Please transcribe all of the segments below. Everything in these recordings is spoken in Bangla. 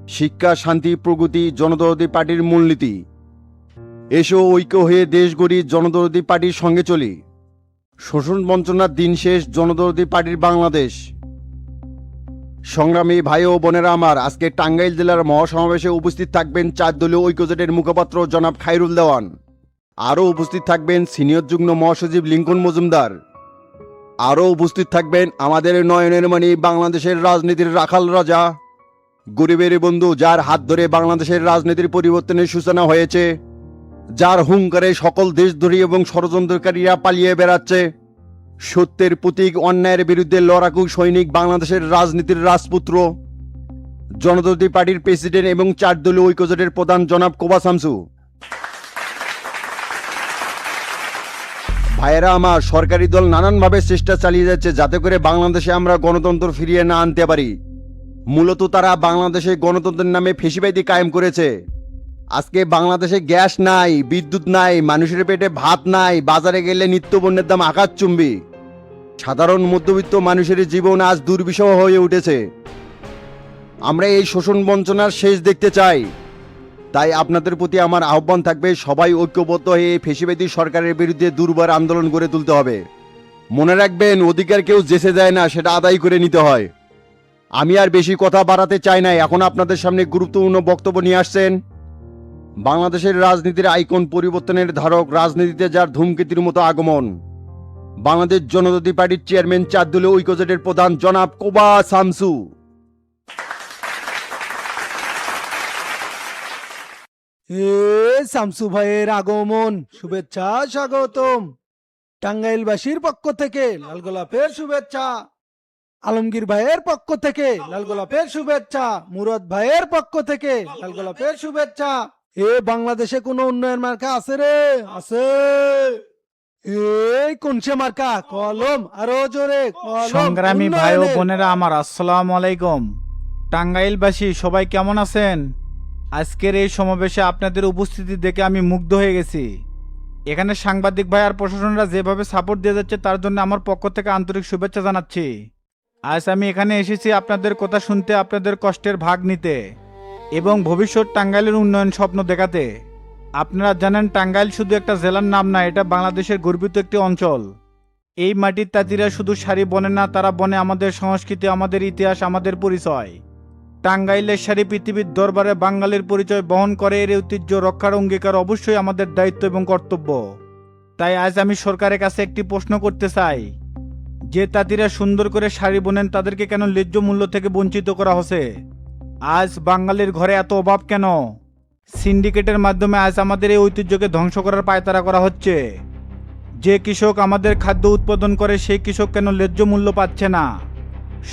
শিক্ষা, শান্তি, প্রগতি জনদরদি পার্টির মূলনীতি। এসো ঐক্য হয়ে দেশ গড়ি, জনদরদি পার্টির সঙ্গে চলি। শোষণ বঞ্চনার দিন শেষ, জনদরদি পার্টির বাংলাদেশ। সংগ্রামী ভাই ও বোনেরা আমার, আজকে টাঙ্গাইল জেলার মহাসমাবেশে উপস্থিত থাকবেন 4 দলীয় ঐক্যজোটের মুখপাত্র জনাব খায়রুল দেওয়ান। আরও উপস্থিত থাকবেন সিনিয়র যুগ্ম মহাসচিব লিঙ্কন মজুমদার। আরও উপস্থিত থাকবেন আমাদের নয়নের মণি, বাংলাদেশের রাজনীতির রাখাল রাজা, গরিবের বন্ধু, যার হাত ধরে বাংলাদেশের রাজনীতির পরিবর্তনের সূচনা হয়েছে, যার হুঙ্কারে সকল দেশদ্রোহী এবং ষড়যন্ত্রকারীরা পালিয়ে বেড়াচ্ছে, সত্যের প্রতীক, অন্যায়ের বিরুদ্ধে লড়াকু সৈনিক, বাংলাদেশের রাজনীতির রাজপুত্র, জনদরদি পার্টির প্রেসিডেন্ট এবং 4 দলীয় ঐক্যজোটের প্রধান জনাব কোবা শামসু। ভাইয়েরা আমার, সরকারি দল নানানভাবে চেষ্টা চালিয়ে যাচ্ছে যাতে করে বাংলাদেশে আমরা গণতন্ত্র ফিরিয়ে না আনতে পারি। মূলত তারা বাংলাদেশে গণতন্ত্রের নামে ফেসিবাদী কায়েম করেছে। আজকে বাংলাদেশে গ্যাস নাই, বিদ্যুৎ নাই, মানুষের পেটে ভাত নাই, বাজারে গেলে নিত্যপণ্যের দাম আকাশচুম্বী। সাধারণ মধ্যবিত্ত মানুষের জীবন আজ দুর্বিষহ হয়ে উঠেছে। আমরা এই শোষণ বঞ্চনার শেষ দেখতে চাই। তাই আপনাদের প্রতি আমার আহ্বান থাকবে, সবাই ঐক্যবদ্ধ হয়ে এই ফেসিবাদী সরকারের বিরুদ্ধে দুর্বার আন্দোলন গড়ে তুলতে হবে। মনে রাখবেন, অধিকার কেউ জেসে যায় না, সেটা আদায় করে নিতে হয়। আমি আর বেশি কথা বাড়াতে চাই না। এখন আপনাদের সামনে গুরুত্বপূর্ণ বক্তব্য নিয়ে আসছেন বাংলাদেশের রাজনীতির আইকন, পরিবর্তনের ধারক, রাজনীতিতে যার ধূমকেতুর মতো আগমন, বাংলাদেশ জনদরদি পার্টির চেয়ারম্যান, 4 দলীয় ঐক্যজোটের প্রধান জনাব কোবা শামসু। শামসু ভাইয়ের আগমন, শুভেচ্ছা, স্বাগতম। টাঙ্গাইলবাসীর পক্ষ থেকে লাল গোলাপের শুভেচ্ছা, আলমগীর ভাইয়ের পক্ষ থেকে লাল গোলাপের শুভেচ্ছা, মুরাদ ভাইয়ের পক্ষ থেকে লাল গোলাপের শুভেচ্ছা। বাংলাদেশে কোন উন্নয়ন মার্কা আছে রে? আছে। কোনসে মার্কা? কলম। আরো জোরে, কলম। সংগ্রামী ভাই ও বোনেরা আমার, আসসালামু আলাইকুম। টাঙ্গাইলবাসী সবাই কেমন আছেন? আজকের এই সমাবেশে আপনাদের উপস্থিতি দেখে আমি মুগ্ধ হয়ে গেছি। এখানে সাংবাদিক ভাই আর প্রশাসনরা যেভাবে সাপোর্ট দিয়ে যাচ্ছে তার জন্য আমার পক্ষ থেকে আন্তরিক শুভেচ্ছা জানাচ্ছি। আজ আমি এখানে এসেছি আপনাদের কথা শুনতে, আপনাদের কষ্টের ভাগ নিতে এবং ভবিষ্যৎ টাঙ্গাইলের উন্নয়ন স্বপ্ন দেখাতে। আপনারা জানেন, টাঙ্গাইল শুধু একটা জেলার নাম না, এটা বাংলাদেশের গর্বিত একটি অঞ্চল। এই মাটির তাঁতিরা শুধু শাড়ি বনে না, তারা বনে আমাদের সংস্কৃতি, আমাদের ইতিহাস, আমাদের পরিচয়। টাঙ্গাইলের শাড়ি পৃথিবীর দরবারে বাঙালির পরিচয় বহন করে। এর ঐতিহ্য রক্ষার অঙ্গীকার অবশ্যই আমাদের দায়িত্ব এবং কর্তব্য। তাই আজ আমি সরকারের কাছে একটি প্রশ্ন করতে চাই, যে তাঁতিরা সুন্দর করে শাড়ি বোনেন তাদেরকে কেন ন্যায্য মূল্য থেকে বঞ্চিত করা হচ্ছে? আজ বাঙালির ঘরে এত অভাব কেন? সিন্ডিকেটের মাধ্যমে আজ আমাদের এই ঐতিহ্যকে ধ্বংস করার পায়তারা করা হচ্ছে। যে কৃষক আমাদের খাদ্য উৎপাদন করে সেই কৃষক কেন ন্যায্য মূল্য পাচ্ছে না?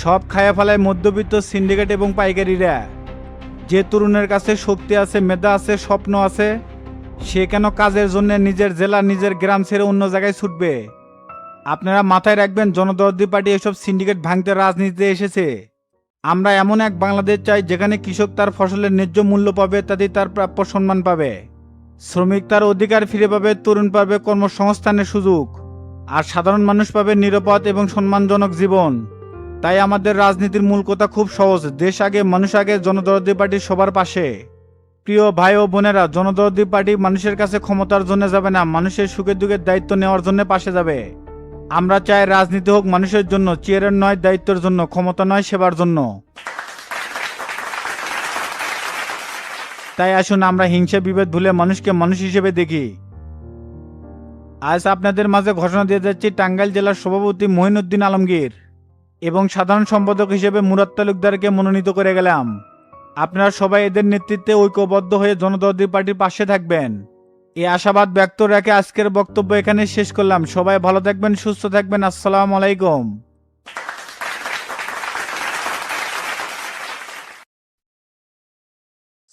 সব খায়া ফেলায় মধ্যবিত্ত, সিন্ডিকেট এবং পাইকারিরা। যে তরুণের কাছে শক্তি আছে, মেধা আছে, স্বপ্ন আছে, সে কেন কাজের জন্য নিজের জেলা, নিজের গ্রাম ছেড়ে অন্য জায়গায় ছুটবে? আপনারা মাথায় রাখবেন, জনদরদি পার্টি এসব সিন্ডিকেট ভাঙতে রাজনীতিতে এসেছে। আমরা এমন এক বাংলাদেশ চাই যেখানে কৃষক তার ফসলের ন্যায্য মূল্য পাবে, তাতে তার প্রাপ্য সম্মান পাবে, শ্রমিক তার অধিকার ফিরে পাবে, তরুণ পাবে কর্মসংস্থানের সুযোগ, আর সাধারণ মানুষ পাবে নিরাপদ এবং সম্মানজনক জীবন। তাই আমাদের রাজনীতির মূল কথা খুব সহজ, দেশ আগে, মানুষ আগে, জনদরদি পার্টি সবার পাশে। প্রিয় ভাই ও বোনেরা, জনদরদি পার্টি মানুষের কাছে ক্ষমতার জন্য যাবে না, মানুষের সুখে দুঃখের দায়িত্ব নেওয়ার জন্য পাশে যাবে। আমরা চাই রাজনীতি হোক মানুষের জন্য, চেয়ারের নয় দায়িত্বের জন্য, ক্ষমতা নয় সেবার জন্য। তাই আসুন আমরা হিংসা বিভেদ ভুলে মানুষকে মানুষ হিসেবে দেখি। আজ আপনাদের মাঝে ঘোষণা দিয়ে যাচ্ছি, টাঙ্গাইল জেলার সভাপতি মঈনুদ্দিন আলমগীর এবং সাধারণ সম্পাদক হিসেবে মুরাদ তালুকদারকে মনোনীত করে গেলাম। আপনারা সবাই এদের নেতৃত্বে ঐক্যবদ্ধ হয়ে জনদরদি পার্টির পাশে থাকবেন, এই আশাবাদ ব্যক্ত রেখে আজকের বক্তব্য এখানে শেষ করলাম। সবাই ভালো থাকবেন, সুস্থ থাকবেন। আসসালামু আলাইকুম।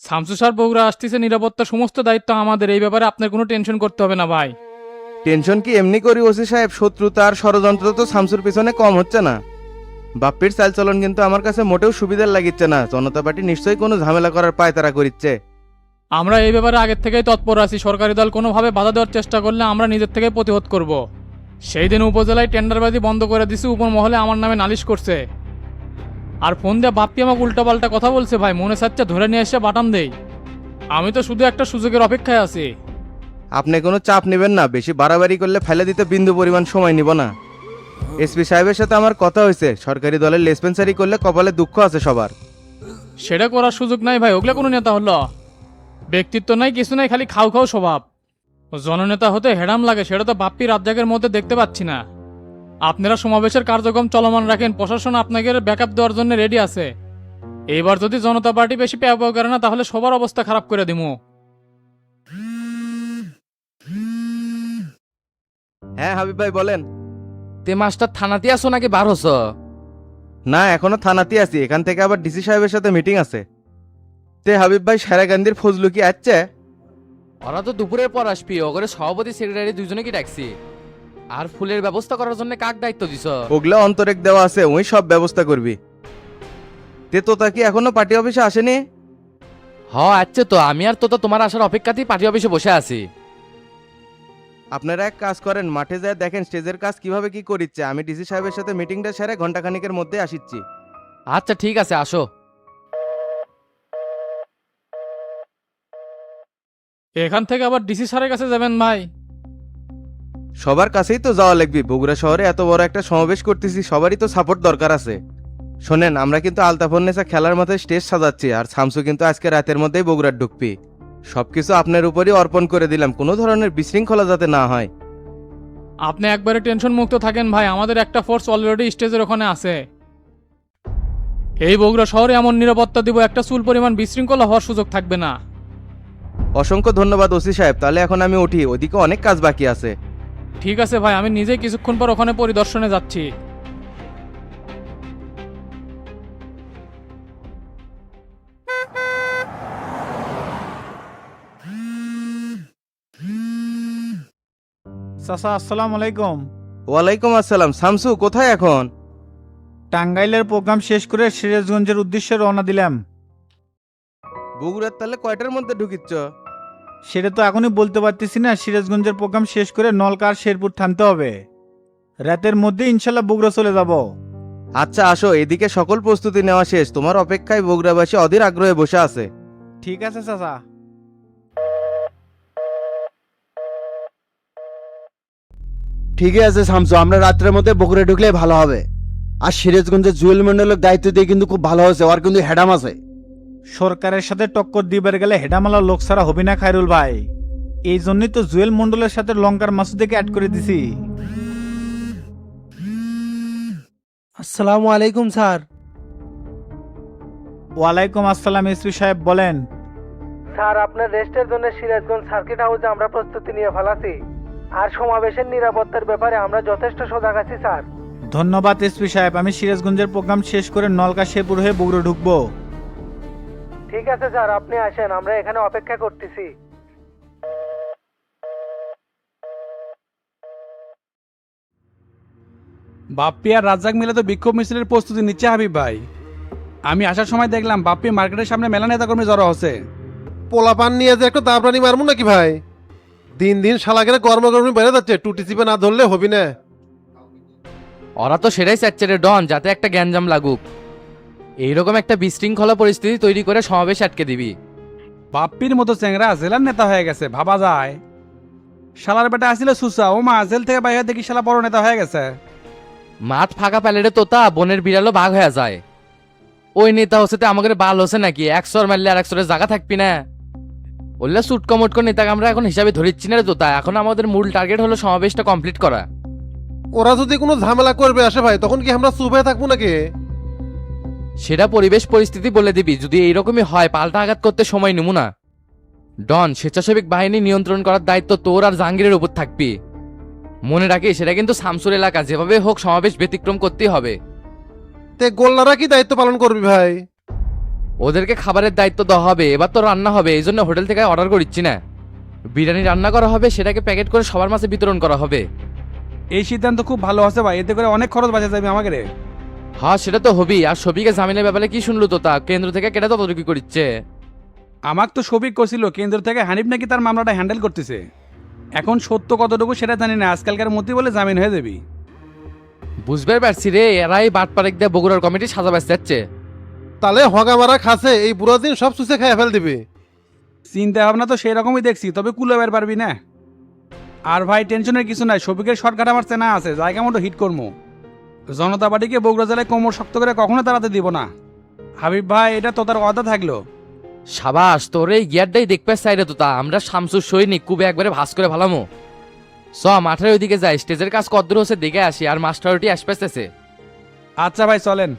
শামসু স্যার বগুড়া আসতেছে, নিরাপত্তার সমস্ত দায়িত্ব আমাদের। এই ব্যাপারে আপনার কোনো টেনশন করতে হবে না ভাই। টেনশন কি এমনি করি ওসি সাহেব, শত্রুতা আর ষড়যন্ত্র তো শামসুর পিছনে কম হচ্ছে না। বাপ্পির চালচলন কিন্তু আমার কাছে মোটেও সুবিধার লাগিচ্ছে না। জনতা পার্টি নিশ্চয়ই কোনো ঝামেলা করার পায়তারা করিচ্ছে। আমরা এই ব্যাপারে আগের থেকেই তৎপর আছি। সরকারি দল কোনোভাবে বাধা দেওয়ার চেষ্টা করলে আমরা নিজের থেকে প্রতিহত করব। সেই দিন উপজেলায় টেন্ডারবাজি বন্ধ করে দিছি, উপর মহলে আমার নামে নালিশ করছে। আর ফোন দিয়ে বাপ্পি আমাকে উল্টাপাল্টা কথা বলছে ভাই, মনে চাচ্ছে ধরে নিয়ে এসে বাটাম দেই। আমি তো শুধু একটা সুযোগের অপেক্ষায় আছি। আপনি কোনো চাপ নেবেন না, বেশি বাড়াবাড়ি করলে ফেলে দিতে বিন্দু পরিমাণ সময় নিব না। এসপি সাহেবের সাথে আমার কথা হয়েছে, সরকারি দলের লেসপেন্সারি করলে কপালে দুঃখ আছে সবার। সেটা করার সুযোগ নাই ভাই, ওগুলা কোনো নেতা হলো ব্যক্তিত্ব নাই, কিছু নাই, খালি খাও খাও স্বভাব। জননেতা হতে হেডাম লাগে, সেটা তো বাপ্পি রাজ্জাকের মধ্যে দেখতে পাচ্ছি না। আপনারা সমাবেশের কার্যক্রম চলমান রাখেন, প্রশাসন আপনাকে ব্যাকআপ দেওয়ার জন্য রেডি আছে। এইবার যদি জনতা পার্টি বেশি প্যাও করে না, তাহলে সবার অবস্থা খারাপ করে দিমু। হ্যাঁ হাবিব ভাই বলেন। তে মাস্টার থানাতে আসো নাকি বার হস? না এখনো থানাতেই আছি, এখান থেকে আবার ডিসি সাহেবের সাথে মিটিং আছে। তে হাবিব ভাই সারাগান্দির ফজলু কি আসছে? ওরা তো দুপুরের পর আসবি, ওগরে সভাপতি সেক্রেটারি দুজনে কি ডাকছি। আর ফুলের ব্যবস্থা করার জন্য কাক দায়িত্ব দিছ? ওগুলা অন্তরেক দেওয়া আছে, ওই সব ব্যবস্থা করবি। তে তোতা কি এখনো পার্টি অফিসে আসেনি? আচ্ছা, তো আমি আর তো তোমার আসার অপেক্ষাতেই পার্টি অফিসে বসে আছি। আপনারা এক কাজ করেন, মাঠে যায় দেখেন স্টেজের কাজ কিভাবে কি করিচ্ছে। আমি ডিসি সাহেবের সাথে মিটিংটা সেরে ঘন্টাখানিকের মধ্যে আসিচ্ছি। আচ্ছা ঠিক আছে, আসো। এখান থেকে আবার ডিসি স্যারের কাছে যাবেন ভাই? সবার কাছেই তো যাওয়া লাগবে, বগুড়া শহরে এত বড় একটা সমাবেশ করতেছি, সবারই তো সাপোর্ট দরকার আছে। শোনেন, আমরা কিন্তু আলতাফন্নেসা খেলার মাথায় স্টেজ সাজাচ্ছি, আর শামসু কিন্তু আজকে রাতের মধ্যেই বগুড়ার ঢুকবি। সবকিছু আপনার উপরই অর্পণ করে দিলাম, কোনো ধরনের বিশৃঙ্খলা যাতে না হয়। আপনি একবারে টেনশন মুক্ত থাকেন ভাই, আমাদের একটা ফোর্স অলরেডি স্টেজের ওখানে আছে। এই বগুড়া শহরে এমন নিরাপত্তা দিব, একটা চুল পরিমাণ বিশৃঙ্খলা হওয়ার সুযোগ থাকবে না। অসংখ্য ধন্যবাদ ওসি সাহেব, তাহলে এখন আমি উঠি, ওদিকে অনেক কাজ বাকি আছে। ঠিক আছে ভাই, আমি নিজেই কিছুক্ষণ পর ওখানে পরিদর্শনে যাচ্ছি। চাচা আসসালামু আলাইকুম। ওয়ালাইকুম আসসালাম। শামসু কোথায় এখন? টাঙ্গাইলের প্রোগ্রাম শেষ করে সিরাজগঞ্জের উদ্দেশ্যে রওনা দিলাম। বগুড়ার তাহলে কয়টার মধ্যে ঢুকিচ্ছ? সেটা তো এখনই বলতে পারতেছি না, সিরাজগঞ্জের প্রোগ্রাম শেষ করে নলকা আর শেরপুর থামতে হবে। রাতের মধ্যে ইনশাল্লাহ বগুড়া চলে যাব। আচ্ছা আসো, এদিকে সকল প্রস্তুতি নেওয়া শেষ, তোমার অপেক্ষায় বগুড়াবাসী অধীর আগ্রহে বসে আছে। ঠিক আছে চাচা। ঠিকই আছে শামসু, আমরা রাত্রের মধ্যে বগুড়া ঢুকলে ভালো হবে। আর সিরাজগঞ্জের জুয়েল মন্ডলের দায়িত্ব দিয়ে কিন্তু খুব ভালো হয়েছে, ওর কিন্তু হেডাম আছে। সরকারের সাথে টক্কর দিবার গেলে হেডামালা লোক ছাড়া হবে না খায়রুল ভাই। এই জন্যই তো জুয়েল মন্ডলের সাথে লঙ্কার মাসুদকে অ্যাড করে দিছি। আসসালামু আলাইকুম স্যার। ওয়ালাইকুম আসসালাম। এসপি সাহেব বলেন। স্যার, আপনার রেস্টের জন্য সিরাজগঞ্জ সার্কিট হাউসে আমরা প্রস্তুতি নিয়ে ফেলাছি, আর সমাবেশের নিরাপত্তার ব্যাপারে আমরা যথেষ্ট সজাগ আছি স্যার। ধন্যবাদ এসপি সাহেব, আমি সিরাজগঞ্জের প্রোগ্রাম শেষ করে নলকা শেরপুর হয়ে বগুড়া ঢুকবো। ঠিক আছে স্যার, আপনি আসেন, আমরা এখানে অপেক্ষা করতেছি। বাপ্পি আর রাজ্জাক মিলে তো বিক্ষোভ মিছিলের প্রস্তুতি নিচ্ছে হাবিব ভাই। আমি আসার সময় দেখলাম বাপ্পি মার্কেটের সামনে মেলা নেতাকর্মী জড়ো হচ্ছে। পোলাপান নিয়ে যে একটা দাবরানি মারমু নাকি ভাই? দিন দিন শালাকের কর্মকর্মী বেড়ে যাচ্ছে, টুটি চিপে না ধরলে হবি না। ওরা তো সেটাই চাচ্ছে রে ডন, যাতে একটা গ্যাঞ্জাম লাগুক। এইরকম একটা বিশৃঙ্খলা পরিস্থিতি তৈরি করে সমাবেশ আটকে দিবি। বাপ্পির মতো চ্যাংরা জেলার নেতা হয়ে গেছে, ভাবা যায়। শালার বেটা আসছিল সুসা, ও মা জেল থেকে বাইরে দেখি শালা বড় নেতা হয়ে গেছে। মাঠ ফাঁকা প্যালেটে তোতা বনের বিড়ালও বাঘ হয়ে যায়। ওই নেতা হচ্ছে আমাদের বাল হচ্ছে নাকি, একশোর মারলে আর একশোরের জায়গা থাকবি না। বললে সুটকো মুটকো নেতাকে আমরা এখন হিসাবে ধরিচ্ছি না রে তোতা, এখন আমাদের মূল টার্গেট হলো সমাবেশটা কমপ্লিট করা। ওরা যদি কোনো ঝামেলা করবে আসে ভাই, তখন কি আমরা চুপ হয়ে থাকবো নাকি? সেটা পরিবেশ পরিস্থিতি বলে দিবি, যদি এইরকমই হয় পাল্টা আঘাত করতে সময় নেবো না। ডন, স্বেচ্ছাসেবক বাহিনী নিয়ন্ত্রণ করার দায়িত্ব তোর আর জাহাঙ্গীরের উপর থাকবি। মনে রাখি সেটা কিন্তু শামসুর এলাকা, যেভাবে হোক সমাবেশ ব্যতিক্রম করতেই হবে। তে গোল্লারা কি দায়িত্ব পালন করবি ভাই? ওদেরকে খাবারের দায়িত্ব দেওয়া হবে, এবার তো রান্না হবে, এই জন্য হোটেল থেকে অর্ডার করিচ্ছি না। বিরিয়ানি রান্না করা হবে, সেটাকে প্যাকেট করে সবার মাঝে বিতরণ করা হবে। এই সিদ্ধান্ত খুব ভালো আছে ভাই, এতে করে অনেক খরচ বাঁচা যাবে আমাকে রে। হ্যাঁ সেটা তো হবেই। আর সবিকে জামিনের ব্যাপারে কি শুনলো তো, তা কেন্দ্র থেকে কেটে তদারকি করছে। আমার তো সবিক করছিল কেন্দ্র থেকে হানিফ নাকি তার মামলাটা হ্যান্ডেল করতেছে। এখন সত্য কতটুকু সেটা জানি না, আজকালকার মধ্যে বলে জামিন হয়ে যাবি। বুঝতে পারছি রে, এরাই বাটপারেক দিয়ে বগুড়ার কমিটি সাজা ব্যস্ত যাচ্ছে। তাহলে হগা মারা খাসে এই বুড়ো দিন সব চুষে খেয়ে ফেল দিবে। চিন্তা ভাবনা তো সেই রকমই দেখছি, তবে কুলাবার পারবি না। আর ভাই টেনশনের কিছু নাই, শফিকের শর্টকাট আমার চেনা আছে, জায়গা মতো হিট করবো। জনতা পার্টিকে বগুড়া জেলায় কোমর শক্ত করে কখনো তাড়াতে দিব না। হাবিব ভাই, এটা তো তার কথা থাকলো। সাবাস, তোর এই গিয়ারটাই দেখবে চাইরে তো তা আমরা শামসুর সৈনিক কুবে একবারে ভাস করে ভালামো। চ মাঠের ওইদিকে যাই, স্টেজের কাজ কদ্দূর হচ্ছে দেখে আসি, আর মাস্টারটি আসতেছে। আচ্ছা ভাই চলেন।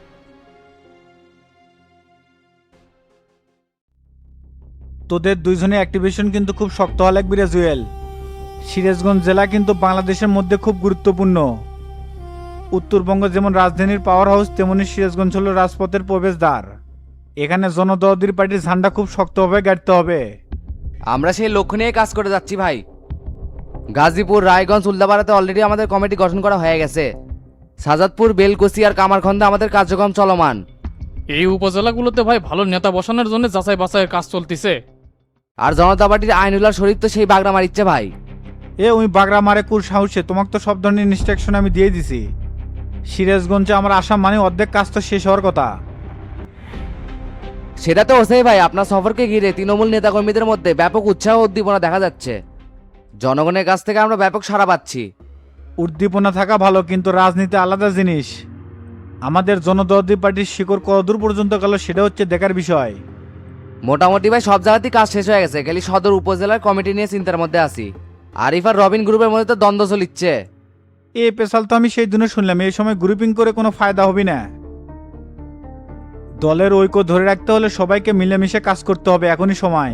তোদের দুইজনে অ্যাক্টিভেশন কিন্তু খুব শক্ত হওয়া লাগবে রে জুয়েল। সিরাজগঞ্জ জেলা কিন্তু বাংলাদেশের মধ্যে খুব গুরুত্বপূর্ণ। উত্তরবঙ্গ যেমন রাজধানীর পাওয়ার হাউস, তেমনি সিরাজগঞ্জ হলো রাজপথের প্রবেশদ্বার। এখানে জনদরদির পার্টির ঝান্ডা খুব শক্তভাবে গাড়তে হবে। আমরা সেই লক্ষ্য নিয়ে কাজ করে যাচ্ছি ভাই। গাজীপুর, রায়গঞ্জ, উল্লাপাড়াতে অলরেডি আমাদের কমিটি গঠন করা হয়ে গেছে। সাজাদপুর, বেলকুচি আর কামারখন্দে আমাদের কার্যক্রম চলমান। এই উপজেলাগুলোতে ভাই ভালো নেতা বসানোর জন্য যাচাই বাছাইয়ের কাজ চলতিছে। আর জনতা পার্টির আইনুল্লাহ শরীফ তো সেই বাগড়া মারিচ্ছে ভাই। ওই বাগড়া মারে কুর সাহসে, তোমাকে তো সব ধরনের ইনস্ট্রাকশন আমি দিয়ে দিছি। সিরাজগঞ্জে আমার আসাম মানে অর্ধেক কাজ তো শেষ হওয়ার কথা। সেটা তো হচ্ছেই ভাই, আপনার সফরকে ঘিরে তৃণমূল নেতাকর্মীদের মধ্যে ব্যাপক উৎসাহ ও উদ্দীপনা দেখা যাচ্ছে। জনগণের কাছ থেকে আমরা ব্যাপক সাড়া পাচ্ছি। উদ্দীপনা থাকা ভালো, কিন্তু রাজনীতি আলাদা জিনিস। আমাদের জনদরদি পার্টির শিকড় কতদূর পর্যন্ত গেল সেটা হচ্ছে দেখার বিষয়। মোটামুটি ভাই সব জায়গাতেই কাজ শেষ হয়ে গেছে, খালি সদর উপজেলার কমিটি নিয়ে চিন্তার মধ্যে আছি। আরিফ আর রবিন গ্রুপের মধ্যে তো দ্বন্দ্ব চলিচ্ছে। পেশাল তো আমি সেই দিনে শুনলাম, এই সময় গ্রুপিং করে কোনো ফায়দা হবে না। দলের ঐক্য ধরে রাখতে হলে সবাইকে মিলেমিশে কাজ করতে হবে, এখনই সময়।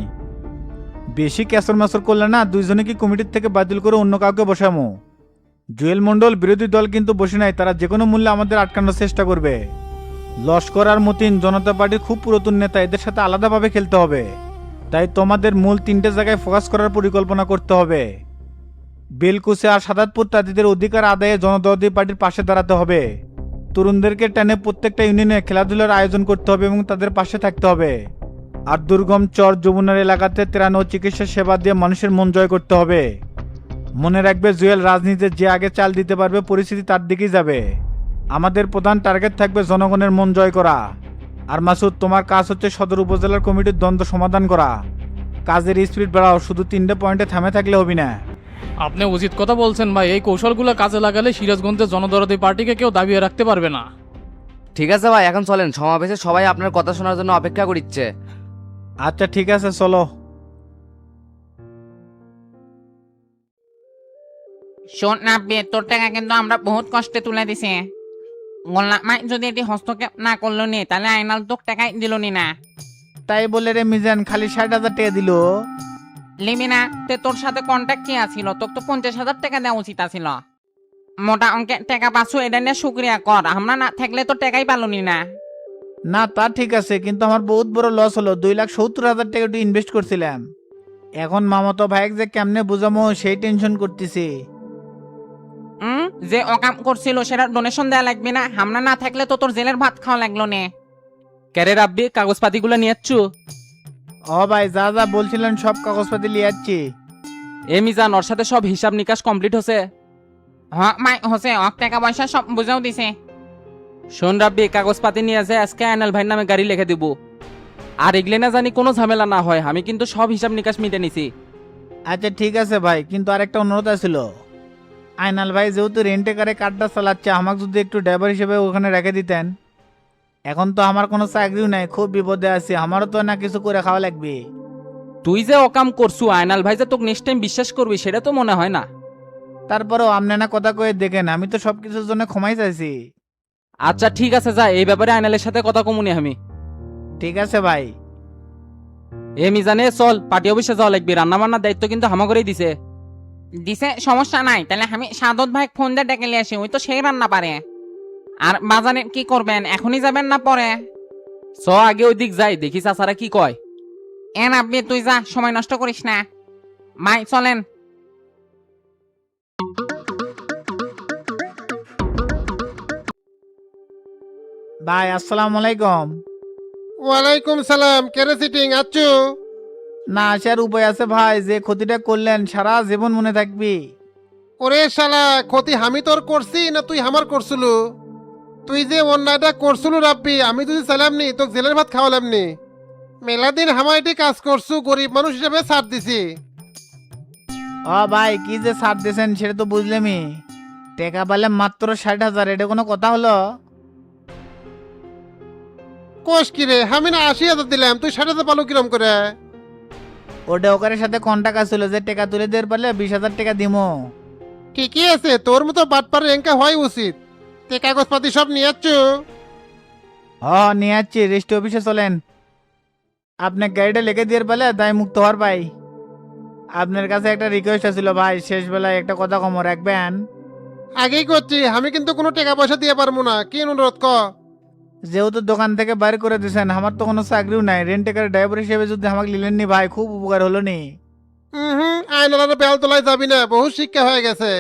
বেশি ক্যাসর ম্যাসর করলে না, দুইজনে কি কমিটির থেকে বাতিল করে অন্য কাউকে বসামো। জুয়েল মন্ডল বিরোধী দল কিন্তু বসে নাই, তারা যে কোনো মূল্যে আমাদের আটকানোর চেষ্টা করবে। লস্কর আর মতিন জনতা পার্টির খুব পুরাতন নেতা, এদের সাথে আলাদাভাবে খেলতে হবে। তাই তোমাদের মূল 3টে জায়গায় ফোকাস করার পরিকল্পনা করতে হবে। বেলকুচি আর সাদাতপুর তাদের অধিকার আদায়ে জনদরদি পার্টির পাশে দাঁড়াতে হবে। তরুণদেরকে টেনে প্রত্যেকটা ইউনিয়নে খেলাধুলার আয়োজন করতে হবে এবং তাদের পাশে থাকতে হবে। আর দুর্গম চর যমুনার এলাকাতে ত্রাণ ও চিকিৎসা সেবা দিয়ে মানুষের মন জয় করতে হবে। মনে রাখবে জুয়েল, রাজনীতিতে যে আগে চাল দিতে পারবে পরিস্থিতি তার দিকেই যাবে। আমাদের প্রধান টার্গেট থাকবে জনগণের মন জয় করা। আর মাসুদ, তোমার কাজ হচ্ছে সদর উপজেলার কমিটির দ্বন্দ্ব সমাধান করা। কাজের স্পিড বাড়াও, শুধু 3টে পয়েন্টে থামে থাকলে হবে না। আপনি উচিত কথা বলছেন ভাই, এই কৌশলগুলো কাজে লাগালে সিরাজগঞ্জের জনদরদি পার্টিকে কেউ দাবিয়ে রাখতে পারবে না। ঠিক আছে ভাই, এখন চলেন, সমাবেশে সবাই আপনার কথা শোনার জন্য অপেক্ষা করছে। আচ্ছা ঠিক আছে, চলো। শোন না বে, তোর টাকা কিন্তু আমরা বহুত কষ্টে তুলে দিছি। গোল্লা মাই যদি এটি হস্তক্ষেপ না করলো নি, তাহলে আইনাল তোক টাকাই দিল নি না। তাই বলে রে মিজান খালি 60,000 টাকা দিল। লিবি না, তে তোর সাথে কন্ট্যাক্ট কি আছিল? তোকে তো 50,000 টাকা দেওয়া উচিত আছিল। মোটা অঙ্কে টাকা পাচ্ছ, এটা নিয়ে শুক্রিয়া কর। আমরা না থাকলে তো টাকাই পালো নি না। না তা ঠিক আছে, কিন্তু আমার বহুত বড় লস হলো। 2,70,000 টাকা একটু ইনভেস্ট করছিলাম। এখন মামাতো ভাইক যে কেমনে বুঝামো সেই টেনশন করতেছি। যে অকাম করছিল সেটা ডোনেশন দেওয়া লাগবে না? আমরা না থাকলে তো তোর জেলের ভাত খাওয়া লাগলো নে। ক্যারে রাব্বি, কাগজপাতিগুলো নিয়ে যাচ্ছু? ও ভাই, যা যা বলছিলেন সব কাগজপাতি লিয়ে যাচ্ছি। এ মিজান, ওর সাথে সব হিসাব নিকাশ কমপ্লিট হচ্ছে? হ মাই হসে, অক টাকা পয়সা সব বুঝাও দিছে। শোন রাব্বি, কাগজপাতি নিয়ে যায় আজকে আয়নাল ভাইয়ের নামে গাড়ি লিখে দিব। আর এগলে না জানি কোনো ঝামেলা না হয়, আমি কিন্তু সব হিসাব নিকাশ মিটে নিছি। আচ্ছা ঠিক আছে ভাই, কিন্তু আরেকটা অনুরোধ আছিল। আইনাল ভাই যেহেতু রেন্টে কারে কার্ডটা চালাচ্ছে, আমাকে যদি একটু ড্রাইভার হিসেবে ওখানে রেখে দিতেন। এখন তো আমার কোনো চাকরিও নাই, খুব বিপদে আছি, আমারও তো না কিছু করে খাওয়া লাগবে। তুই যে অকাম করছু, আয়নাল ভাই যে তোকে নেক্সট টাইম বিশ্বাস করবি সেটা তো মনে হয় না। তারপরেও আপনি না কথা কয়ে দেখেন, আমি তো সবকিছুর জন্য ক্ষমাই চাইছি। আচ্ছা ঠিক আছে, যা, এই ব্যাপারে আয়নালের সাথে কথা কমুনি আমি। ঠিক আছে ভাই। এ মিজানে চল, পার্টি অফিসে যাওয়া লাগবে। রান্না বান্নার দায়িত্ব কিন্তু হামাগরেই দিছে। দিছে, সমস্যা নাই। তাহলে আমি সাদত ভাই ফোন দিয়ে ডেকে নিয়ে আসি, ওই তো সেই রান্না পারে। আর বাজারে কি করবেন, এখনই যাবেন না পরে? চ আগে ওই দিক যাই, দেখি চাচারা কি কয়। রাব্বি তুই যা, সময় নষ্ট করিস না। মাই চলেন। ভাই আসসালামু আলাইকুম। ওয়ালাইকুম সালাম। কেরে সিটিং আছো? না আসার উপায় আছে ভাই, যে ক্ষতিটা করলেন সারা জীবন মনে থাকবি। ওরে শালা, ক্ষতি আমি তোর করছি না তুই আমার করছিল? তুই যে অন্যায়টা করছিল রাব্বি, আমি যদি চাইলামনি তোকে জেলের ভাত খাওয়ালামনি। মেলাদিন হামাইটি কাজ করছু, গরিব মানুষ হিসেবে ছাড় দিছি। ও ভাই কি যে ছাড় দিয়েছেন সেটা তো বুঝলামই, টাকা পেলে মাত্র 60,000, এটা কোনো কথা হলো? কোষ কি রে, আমি না 80,000 দিলাম, তুই 60,000 পালো কিরম করে? ওটা ওকারের সাথে কন্টাক্ট আছিল যে টাকা তুলে দিয়ে পারলে 20,000 টাকা দিমো। ঠিকই আছে, তোর মতো বাটপারের এঙ্কা হয় উচিত। তে কাগজপাতি সব নিয়ে যাচ্ছ? নিয়ে যাচ্ছি, রেজিস্ট্রি অফিসে চলেন। আপনার গাড়িটা লিখে দিয়ে পারলে দায় মুক্ত হওয়ার ভাই। আপনার কাছে একটা রিকোয়েস্ট ছিল ভাই, শেষ বেলায় একটা কথা কম রাখবেন। আগেই করছি, আমি কিন্তু কোনো টাকা পয়সা দিয়ে পারবো না। কি অনুরোধ ক? যেহেতু দোকান থেকে বাইরে করে দিয়েছেন, আমার তো কোনো চাকরিও নাই, রেন্টেকার ড্রাইভার হিসেবে যদি আমাকে নিলেন নি ভাই, খুব উপকার হলো নি। আইনালার বেল তোলায় যাবি না, বহু শিক্ষা হয়ে গেছে।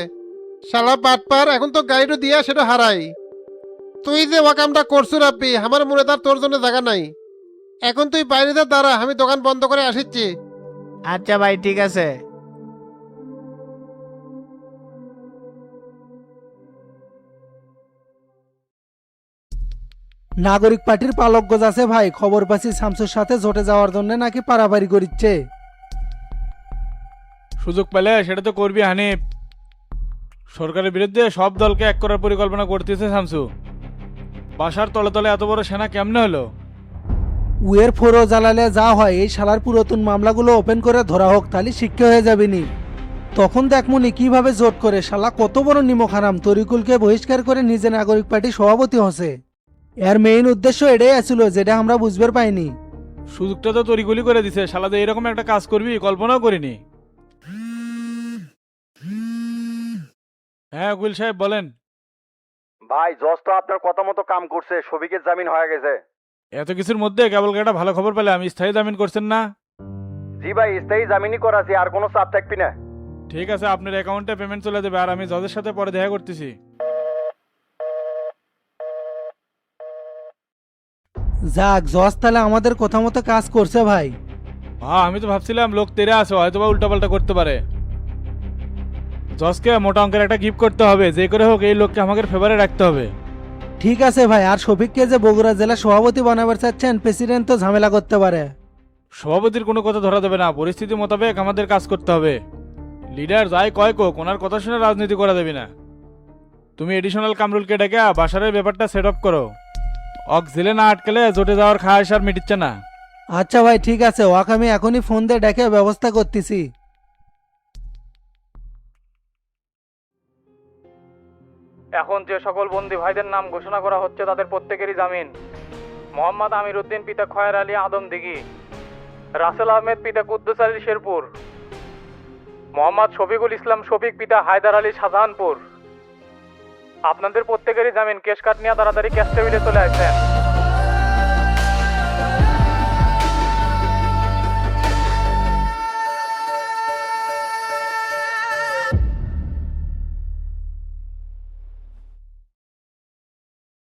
শালা বাটপার, এখন তো গাড়িটা দিয়া সেটা হারাই। তুই যে ওয়াকামটা করছু রাব্বি, আমার মনে তার তোর জন্য জায়গা নাই। এখন তুই বাইরে যা দাঁড়া, আমি দোকান বন্ধ করে আসিচ্ছি। আচ্ছা ভাই ঠিক আছে। নাগরিক পার্টির পালক গজ আছে ভাই, খবর পাচ্ছি শামসুর সাথে জোটে যাওয়ার জন্য নাকি পারাপারি করিচ্ছে। সুযোগ পেলে সেটা তো করবি হানিফ। সরকারের বিরুদ্ধে সব দলকে এক করার পরিকল্পনা করতেছে শামসু। বাসার তলে তলে এত বড় সেনা কেমনে হলো? উয়ের ফোরো জ্বালালে যা হয়, এই শালার পুরাতন মামলাগুলো ওপেন করে ধরা হোক, তাহলে শিক্ষা হয়ে যাবে নি। তখন দেখমনি কিভাবে জোট করে, শালা কত বড় নিমখারাম, তরিকুলকে বহিষ্কার করে নিজে নাগরিক পার্টির সভাপতি হসে। এর মেইন উদ্দেশ্য এটাই আছিল, যেটা আমরা বুঝবার পাইনি। সুযোগটা তো তরিগুলি করে দিছে, শালাদের এরকম একটা কাজ করবি কল্পনাও করিনি। হ্যাঁ উকিল সাহেব বলেন। ভাই জজ তো আপনার কথা মতো কাম করছে, শফিকের জামিন হয়ে গেছে। এত কিছুর মধ্যে কেবল একটা ভালো খবর পেলে, আমি স্থায়ী জামিন করছেন না? জি ভাই, স্থায়ী জামিনই করাছি, আর কোনো চাপ থাকবি না। ঠিক আছে, আপনার অ্যাকাউন্টে পেমেন্ট চলে যাবে, আর আমি জজের সাথে পরে দেখা করতেছি। যাক, জজ তাহলে আমাদের কথা মতো কাজ করছে ভাই। হ্যাঁ আমি তো ভাবছিলাম লোক তেরে আছে, হয়তো বা উল্টাপাল্টা করতে পারে। জজকে মোটা অঙ্কের একটা গিফট করতে হবে, যে করে হোক এই লোককে আমাদের ফেভারে রাখতে হবে। ঠিক আছে ভাই, আর শফিককে যে বগুড়া জেলা সভাপতি বানাবার চাচ্ছেন, প্রেসিডেন্ট তো ঝামেলা করতে পারে। সভাপতির কোনো কথা ধরা যাবে না, পরিস্থিতি মোতাবেক আমাদের কাজ করতে হবে। লিডার যাই কয় কোক, ওনার কথা শুনে রাজনীতি করা দেবে না। তুমি এডিশনাল কামরুলকে ডেকে বাসারের ব্যাপারটা সেট আপ করো। অক জেলে না আটকেলে জোটে যাওয়ার খাওয়া আর মিটিচ্ছে না। আচ্ছা ভাই ঠিক আছে, ওয়াক আমি এখনই ফোন দিয়ে ডেকে ব্যবস্থা করতেছি। এখন যে সকল বন্দী ভাইদের নাম ঘোষণা করা হচ্ছে তাদের প্রত্যেকেরই জামিন: মোহাম্মদ আমির উদ্দিন পিতা খয়ের আলী আদম দিঘি, রাসেল আহমেদ পিতা কুদ্দুস আলী শেরপুর, মোহাম্মদ শফিকুল ইসলাম শফিক পিতা হায়দার আলী শাহজাহানপুর। আপনাদের প্রত্যেকেরই জামিন। কেশ কাট নিয়ে তাড়াতাড়ি ক্যাশ টেবিলে চলে আসবেন।